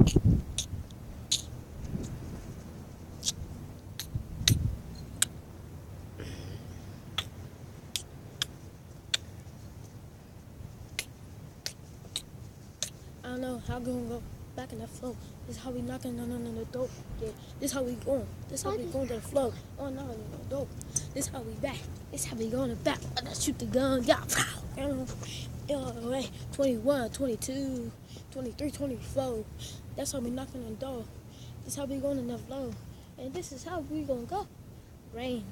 I don't know how we gonna go back in the flow. This is how we knocking on the door. Yeah, this how we going. This how we going to the flow. Oh no, the door. This how we back. This how we going back. I shoot the gun. Yeah, wait, 21, 22, 23, 24. That's how we knocking on the door. This how we going in the flow. And this is how we gonna go. Rain,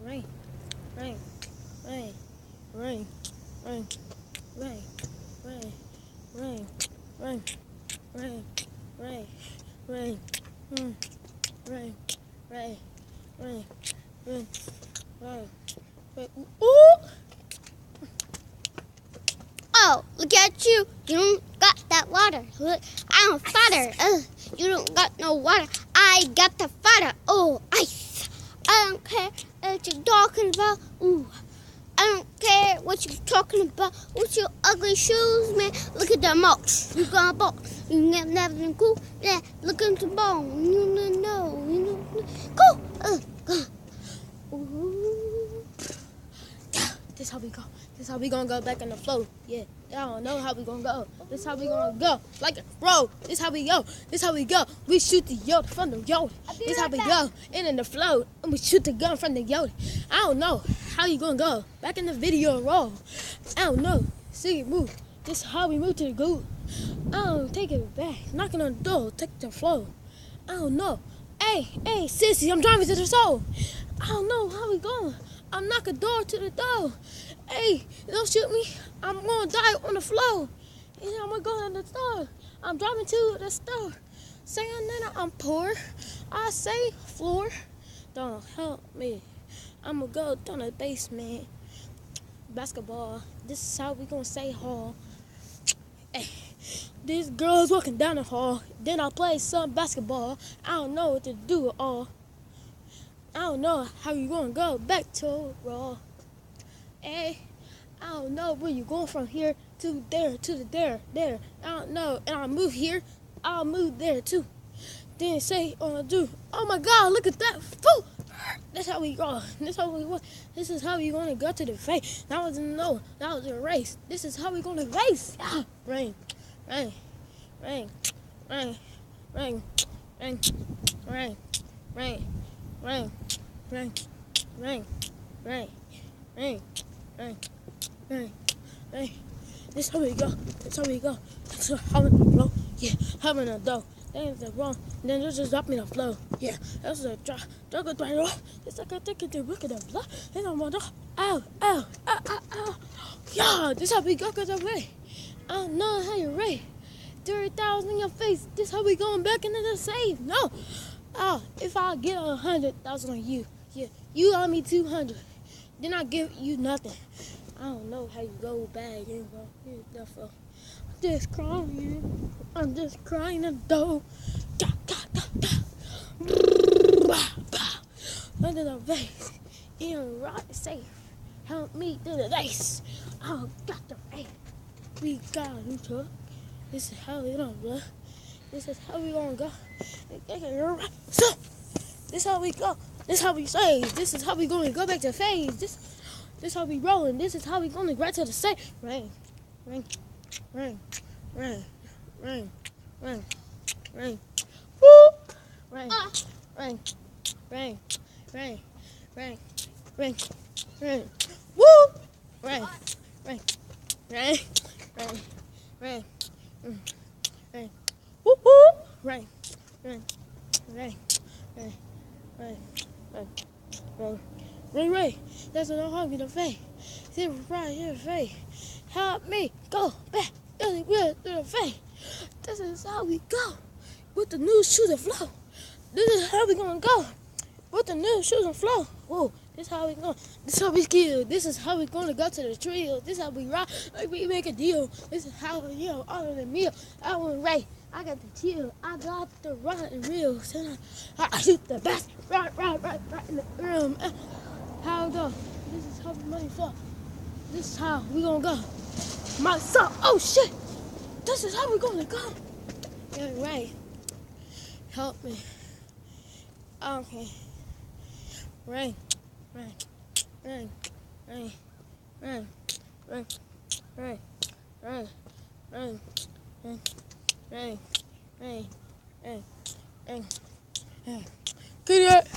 rain, rain, rain, rain, rain, rain, rain, rain. Rain, rain, rain, rain, rain, rain, rain, rain, rain, rain, rain. Ooh! Oh, look at you. You don't got that water. Look, I'm a fighter. You don't got no water. I got the fighter. Oh, ice. I don't care what you're talking about. Ooh. I don't care what you're talking about. What's your ugly shoes, man? Look at the marks. You got a box. You never been cool. Yeah, look at the bone. You know. Go. Go. Ooh. This how we go. This how we gonna go back in the flow. Yeah, I don't know how we gonna go. This how we gonna go. Like a bro. This how we go. This how we go. We shoot the Yoda from the Yoda. This how we go. In the flow. And we shoot the gun from the Yoda. I don't know how you gonna go. Back in the video roll. I don't know. See it move. This how we move to the goal. I don't take it back. Knocking on the door. Take the flow. I don't know. Hey, sissy, I'm driving to the soul. I don't know how we going. I'm knocking door to the door. Hey, don't shoot me. I'm gonna die on the floor. And I'm gonna go to the store. I'm driving to the store. Saying that I'm poor. I say floor. Don't help me. I'm gonna go down the basement. Basketball. This is how we gonna say hall. Hey, this girl's walking down the hall. Then I play some basketball. I don't know what to do at all. I don't know how you gonna go back to raw. Hey, I don't know where you going from here to there. I don't know. And I move here, I'll move there too. Then say, do. Oh my God, look at that. Foo! That's how we go. This is how we gonna go to the face. That was a race. This is how we gonna race. Ah, rain, rain, rain, rain, rain, rain, rain, rain, rain, rain, rain, rain, rain, rain, rain, rain. This how we go. This how we go. That's how we flow. Yeah, having a dough. Then the wrong. Then just drop me the flow. Yeah, that's a drop. Drop it right off. It's like I take it to look at the blood. And I'm on the ow. Yeah, this how we go cause I'm ready. I don't know how you ready. 30,000 in your face. This how we going back into the safe. No. Oh, if I get 100,000 on you, yeah, you owe me 200. Then I give you nothing. I don't know how you go back and go. I'm just crying the dough. Under the vase, in right safe. Help me through the race. I got the race. We got a new truck. This is how we gonna go. This is how we gonna go. So, this how we go. This how we save. This is how we gonna go back to phase. This how we rolling. This is how we gonna right to the safe. Rain. Woo! Rain. Rain. Rain. Rain. Woo! Rain. Woo! Rain. That's what I'm hungry to face. Sit right here, face. Help me go back through the face. This is how we go with the new shoes and flow. This is how we gonna go with the new shoes and flow. Whoa, this is how we go. This is how we skill. This is how we gonna go to the trio. This is how we rock. Like we make a deal. This is how we all of the meal. I want right. I got the chill. I got the rod and reels. I shoot the best. Right in the room. How it go? This is how the money flow. This is how we gonna go. My son. Oh shit. This is how we gonna go. Yeah, right. help me. Okay. Rain, rain, rain, rain, rain, rain, rain, rain, rain, rain, rain, rain, rain, rain, rain. Good night.